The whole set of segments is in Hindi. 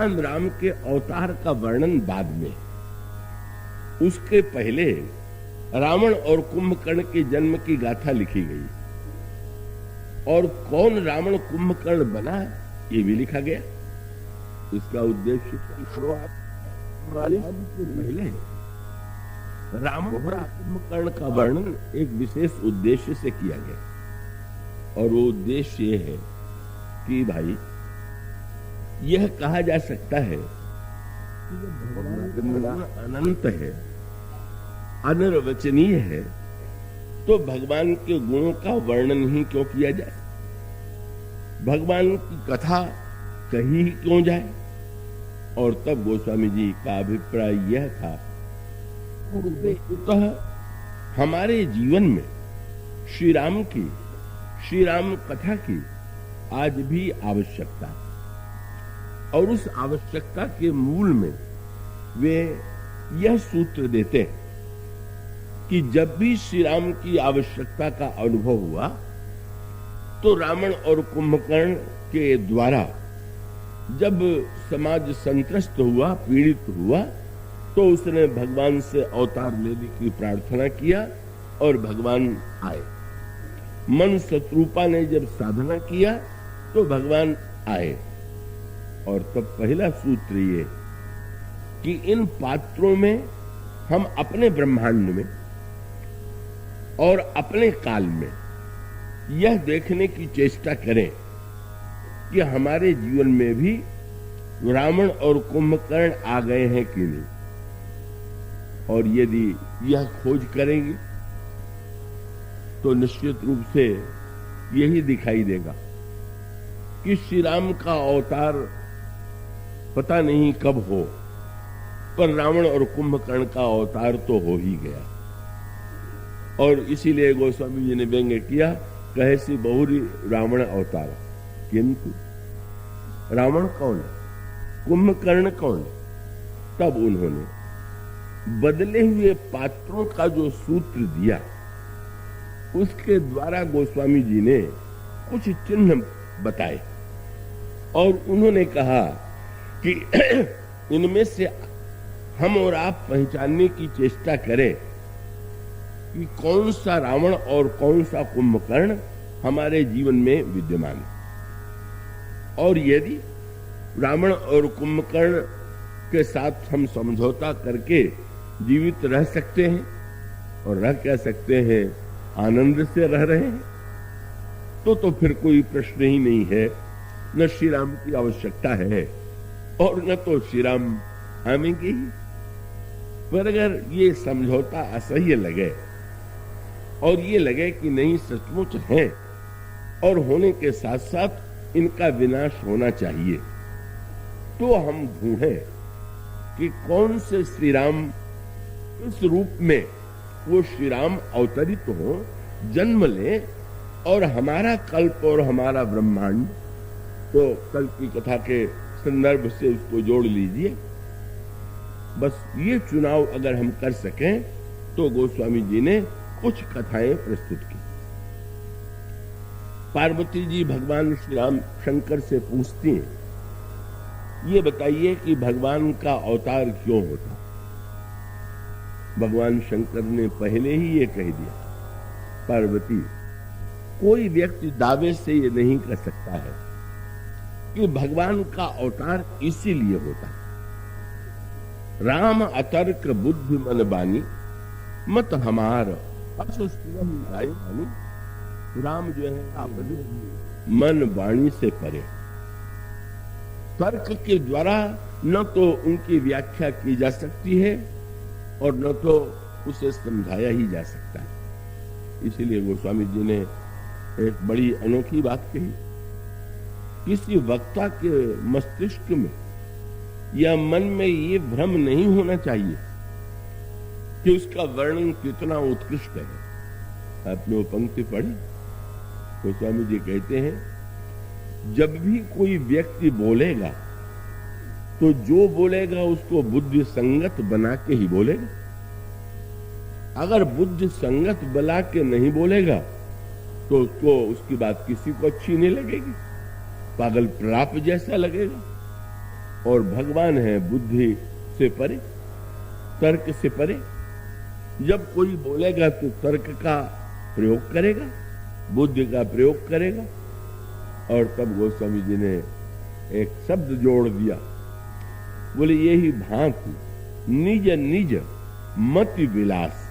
भगवान राम के अवतार का वर्णन बाद में, उसके पहले रावण और कुंभकर्ण के जन्म की गाथा लिखी गई और कौन रावण कुंभकर्ण बना ये भी लिखा गया। इसका उद्देश्य पहले रावण और कुंभकर्ण का वर्णन एक विशेष उद्देश्य से किया गया और वो उद्देश्य ये है कि भाई यह कहा जा सकता है कि जब भगवान अनंत है, अनिर्वचनीय है, तो भगवान के गुणों का वर्णन ही क्यों किया जाए, भगवान की कथा कही ही क्यों जाए। और तब गोस्वामी जी का अभिप्राय यह था तो हमारे जीवन में श्री राम कथा की आज भी आवश्यकता है और उस आवश्यकता के मूल में वे यह सूत्र देते हैं कि जब भी श्री राम की आवश्यकता का अनुभव हुआ तो रावण और कुंभकर्ण के द्वारा जब समाज संत्रस्त हुआ, पीड़ित हुआ, तो उसने भगवान से अवतार लेने की प्रार्थना किया और भगवान आए। मन शत्रुपा ने जब साधना किया तो भगवान आए। और तब पहला सूत्र ये कि इन पात्रों में हम अपने ब्रह्मांड में और अपने काल में यह देखने की चेष्टा करें कि हमारे जीवन में भी रावण और कुंभकर्ण आ गए हैं कि नहीं। और यदि यह खोज करेंगे तो निश्चित रूप से यही दिखाई देगा कि श्री राम का अवतार पता नहीं कब हो, पर रावण और कुंभकर्ण का अवतार तो हो ही गया। और इसीलिए गोस्वामी जी ने व्यंग्य किया, कहे सी बहुरी रावण अवतार। किंतु रावण कौन है, कुंभकर्ण कौन है? तब उन्होंने बदले हुए पात्रों का जो सूत्र दिया उसके द्वारा गोस्वामी जी ने कुछ चिन्ह बताए और उन्होंने कहा कि इनमें से हम और आप पहचानने की चेष्टा करें कि कौन सा रावण और कौन सा कुंभकर्ण हमारे जीवन में विद्यमान है। और यदि रावण और कुंभकर्ण के साथ हम समझौता करके जीवित रह सकते हैं और रह कह सकते हैं आनंद से रह रहे हैं, तो फिर कोई प्रश्न ही नहीं है। न श्री राम की आवश्यकता है और न तो श्री राम आएंगे ही। पर अगर ये समझौता असह्य लगे और ये लगे कि नहीं सचमुच है और होने के साथ साथ इनका विनाश होना चाहिए, तो हम ढूंढें कि कौन से श्री राम इस रूप में वो श्री राम अवतरित हो, जन्म ले और हमारा कल्प और हमारा ब्रह्मांड, तो कल की कथा के संदर्भ से उसको जोड़ लीजिए। बस ये चुनाव अगर हम कर सकें तो गोस्वामी जी ने कुछ कथाएं प्रस्तुत की। पार्वती जी भगवान श्री राम शंकर से पूछती हैं, ये बताइए कि भगवान का अवतार क्यों होता। भगवान शंकर ने पहले ही ये कह दिया, पार्वती कोई व्यक्ति दावे से ये नहीं कह सकता है कि भगवान का अवतार इसीलिए होता है। राम अतर्क बुद्धि मन बानी मत हमार राम जो है मन वाणी से परे। तर्क के द्वारा न तो उनकी व्याख्या की जा सकती है और न तो उसे समझाया ही जा सकता है। इसीलिए गोस्वामी जी ने एक बड़ी अनोखी बात कही, किसी वक्ता के मस्तिष्क में या मन में ये भ्रम नहीं होना चाहिए कि उसका वर्णन कितना उत्कृष्ट है। आपने वो पंक्ति पढ़ी, गोस्वामी जी कहते हैं, जब भी कोई व्यक्ति बोलेगा तो जो बोलेगा उसको बुद्धि संगत बना के ही बोलेगा। अगर बुद्धि संगत बना के नहीं बोलेगा तो उसको उसकी बात किसी को अच्छी नहीं लगेगी, पागल प्राप जैसा लगेगा। और भगवान है बुद्धि से परे, तर्क से परे। जब कोई बोलेगा तो तर्क का प्रयोग करेगा, बुद्धि का प्रयोग करेगा। और तब गोस्वामी जी ने एक शब्द जोड़ दिया, बोले यही भांति निज निज मति विलास।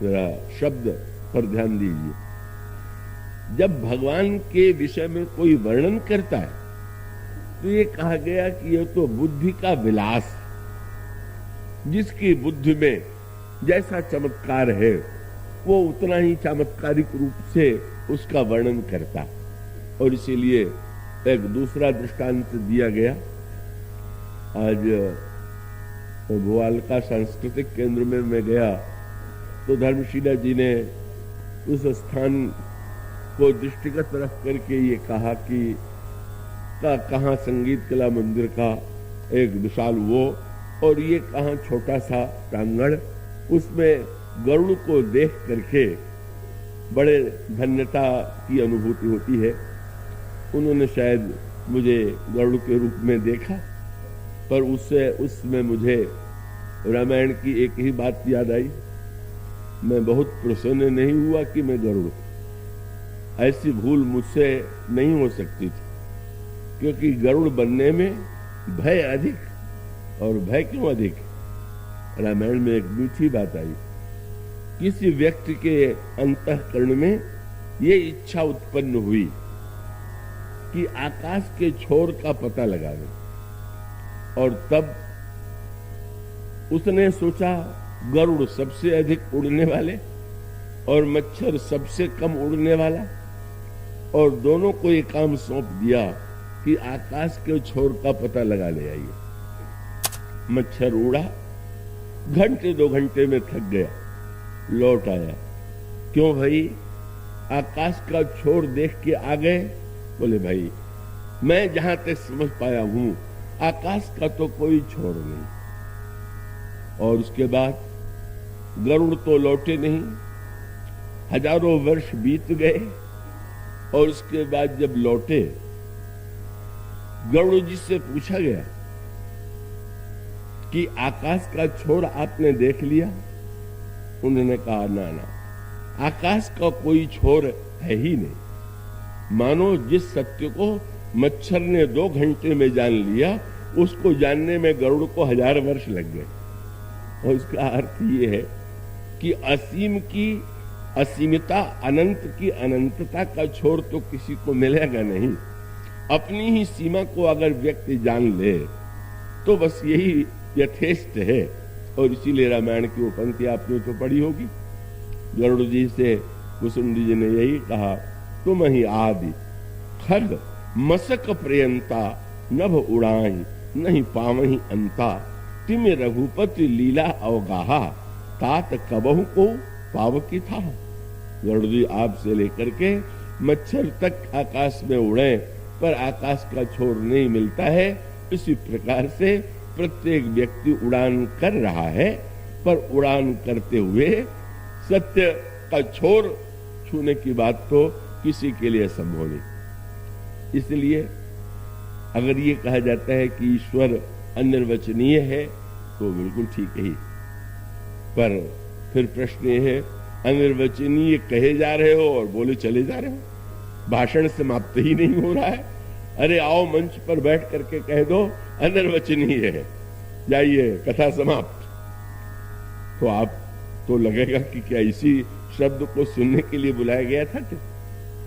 जरा शब्द पर ध्यान दीजिए। जब भगवान के विषय में कोई वर्णन करता है तो ये कहा गया कि यह तो बुद्धि का विलास, जिसकी बुद्धि में जैसा चमत्कार है वो उतना ही चमत्कारिक रूप से उसका वर्णन करता। और इसीलिए एक दूसरा दृष्टांत दिया गया। आज भोपाल का सांस्कृतिक केंद्र में मैं गया तो धर्मशीला जी ने उस स्थान को दृष्टिगत रख करके ये कहा कि कहाँ संगीत कला मंदिर का एक विशाल वो, और ये कहाँ छोटा सा प्रांगण। उसमें गरुड़ को देख करके बड़े धन्यता की अनुभूति होती है। उन्होंने शायद मुझे गरुड़ के रूप में देखा, पर उसमें मुझे रामायण की एक ही बात याद आई। मैं बहुत प्रसन्न नहीं हुआ कि मैं गरुड़, ऐसी भूल मुझसे नहीं हो सकती थी, क्योंकि गरुड़ बनने में भय अधिक। और भय क्यों अधिक? रामायण में एक मीठी बात आई, किसी व्यक्ति के अंतःकरण में ये इच्छा उत्पन्न हुई कि आकाश के छोर का पता लगावे, और तब उसने सोचा गरुड़ सबसे अधिक उड़ने वाले और मच्छर सबसे कम उड़ने वाला, और दोनों को ये काम सौंप दिया कि आकाश के छोर का पता लगा ले आइए। मच्छर उड़ा, घंटे 2 घंटे में थक गया, लौट आया। क्यों भाई, आकाश का छोर देख के आ गए? बोले भाई मैं जहां तक समझ पाया हूं आकाश का तो कोई छोर नहीं। और उसके बाद गरुड़ तो लौटे नहीं, हजारों वर्ष बीत गए, और उसके बाद जब लौटे गरुड़ जी से पूछा गया कि आकाश का छोर आपने देख लिया? उन्होंने कहा ना ना, आकाश का कोई छोर है ही नहीं। मानो जिस सत्य को मच्छर ने 2 घंटे में जान लिया, उसको जानने में गरुड़ को 1000 वर्ष लग गए। और इसका अर्थ ये है कि असीम की असीमता, अनंत की अनंतता का छोर तो किसी को मिलेगा नहीं। अपनी ही सीमा को अगर व्यक्ति जान ले तो बस यही यथेष्ट है। और इसीलिए रामायण की वो पंक्ति आपने तो पढ़ी होगी, गरुड़ जी से कुसुंडी जी ने यही कहा, तुम ही आदि खग मसक प्रियंता, नभ उड़ाई नहीं पावही अंता, तिम रघुपति लीला अवगाहा, तात कबहु को पावकी था। गरुड़ जी आपसे लेकर के मच्छर तक आकाश में उड़े, पर आकाश का छोर नहीं मिलता है। इसी प्रकार से प्रत्येक व्यक्ति उड़ान कर रहा है, पर उड़ान करते हुए सत्य का छोर छूने की बात तो किसी के लिए संभव नहीं। इसलिए अगर ये कहा जाता है कि ईश्वर अनिर्वचनीय है तो बिल्कुल ठीक ही, पर फिर प्रश्न ये है, अनिर्वचनीय कहे जा रहे हो और बोले चले जा रहे हो, भाषण समाप्त ही नहीं हो रहा है। अरे आओ मंच पर बैठ करके कह दो अनिर्वचनीय है, जाइए कथा समाप्त। तो आप तो लगेगा कि क्या इसी शब्द को सुनने के लिए बुलाया गया था क्या?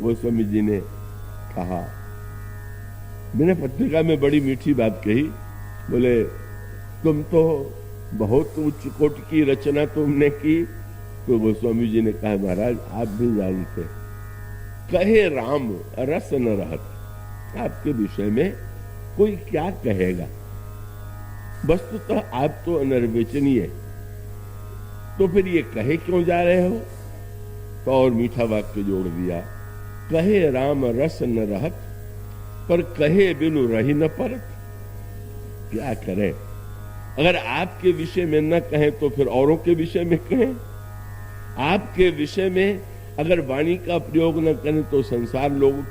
गोस्वामी जी ने कहा, मैंने पत्रिका में बड़ी मीठी बात कही, बोले तुम तो बहुत उच्च कोट की रचना तुमने की। तो गोस्वामी जी ने कहा, महाराज आप भी जानते, कहे राम रस न रहत, आपके विषय में कोई क्या कहेगा। वस्तुतः आप तो अनिर्वचनीय, तो फिर ये कहे क्यों जा रहे हो? तो और मीठा वाक्य जोड़ दिया, कहे राम रस न रहत, पर कहे बिनु रही न परत। क्या करें, अगर आपके विषय में न कहें तो फिर औरों के विषय में कहें। आपके विषय में अगर वाणी का प्रयोग न करें तो संसार लोगों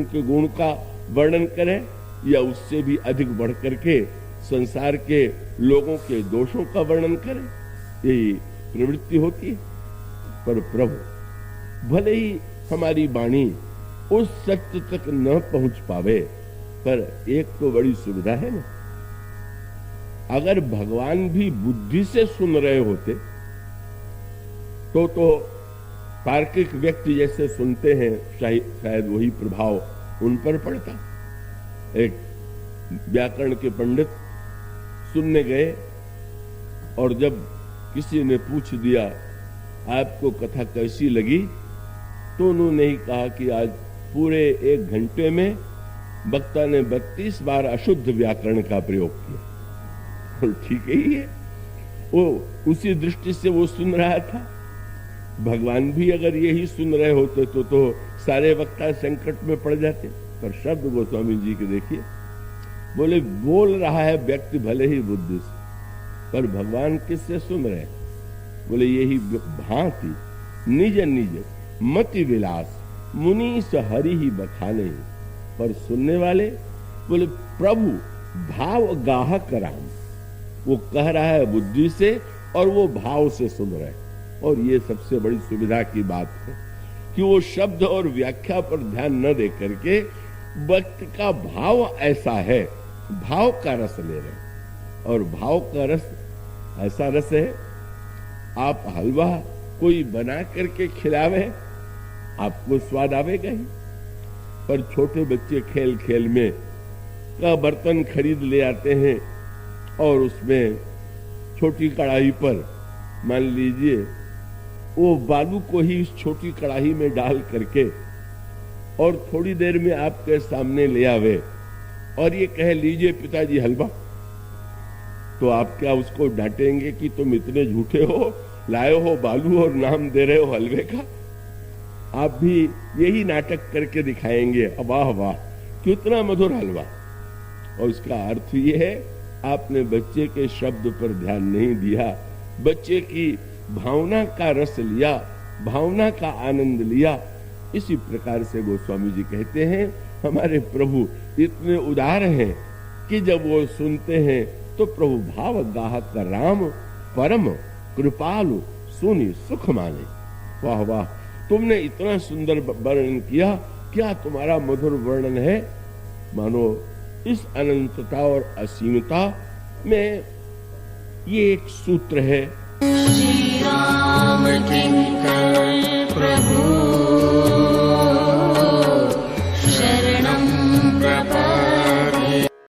के गुण का वर्णन करें। या उससे भी अधिक बढ़ करके संसार के लोगों के दोषों का वर्णन करे, यही प्रवृत्ति होती है। पर प्रभु भले ही हमारी वाणी उस सत्य तक न पहुंच पावे, पर एक तो बड़ी सुविधा है ना, अगर भगवान भी बुद्धि से सुन रहे होते तो तार्किक व्यक्ति जैसे सुनते हैं शायद वही प्रभाव उन पर पड़ता। एक व्याकरण के पंडित सुनने गए और जब किसी ने पूछ दिया आपको कथा कैसी लगी, तो उन्होंने ही कहा कि आज पूरे 1 घंटे में वक्ता ने 32 बार अशुद्ध व्याकरण का प्रयोग किया। और ठीक ही है, वो उसी दृष्टि से वो सुन रहा था। भगवान भी अगर यही सुन रहे होते तो सारे वक्ता संकट में पड़ जाते। पर शब्द गोस्वामी जी के देखिए, बोले बोल रहा है व्यक्ति भले ही बुद्धि से, पर भगवान किससे सुन रहे हैं? बोले यही भांति निज निज मति विलास मुनीस हरि ही बखाने। पर सुनने वाले बोले प्रभु भाव गाहक राम, वो कह रहा है बुद्धि से और वो भाव से सुन रहे हैं। और ये सबसे बड़ी सुविधा की बात है कि वो शब्द और व्याख्या पर ध्यान न दे करके वक्त का भाव ऐसा है, भाव का रस ले रहे हैं। और भाव का रस ऐसा रस है, आप हलवा कोई बना करके खिलावे आपको स्वाद आवेगा ही, पर छोटे बच्चे खेल खेल में का बर्तन खरीद ले आते हैं और उसमें छोटी कढ़ाई पर मान लीजिए वो बालू को ही इस छोटी कढ़ाई में डाल करके और थोड़ी देर में आपके सामने ले आवे और ये कह लीजिए पिताजी हलवा, तो आप क्या उसको डांटेंगे कि तुम इतने झूठे हो, लाए हो बालू और नाम दे रहे हो हलवे का? आप भी यही नाटक करके दिखाएंगे, वाह वाह कितना मधुर हलवा। और इसका अर्थ ये है आपने बच्चे के शब्द पर ध्यान नहीं दिया, बच्चे की भावना का रस लिया, भावना का आनंद लिया। इसी प्रकार से गोस्वामी जी कहते हैं हमारे प्रभु इतने उदार हैं कि जब वो सुनते हैं तो प्रभु भाव गाहक का राम परम कृपालु सुनी सुख माने। वाह वाह, तुमने इतना सुंदर वर्णन किया, क्या तुम्हारा मधुर वर्णन है। मानो इस अनंतता और असीमता में ये एक सूत्र है, श्री राम किंकर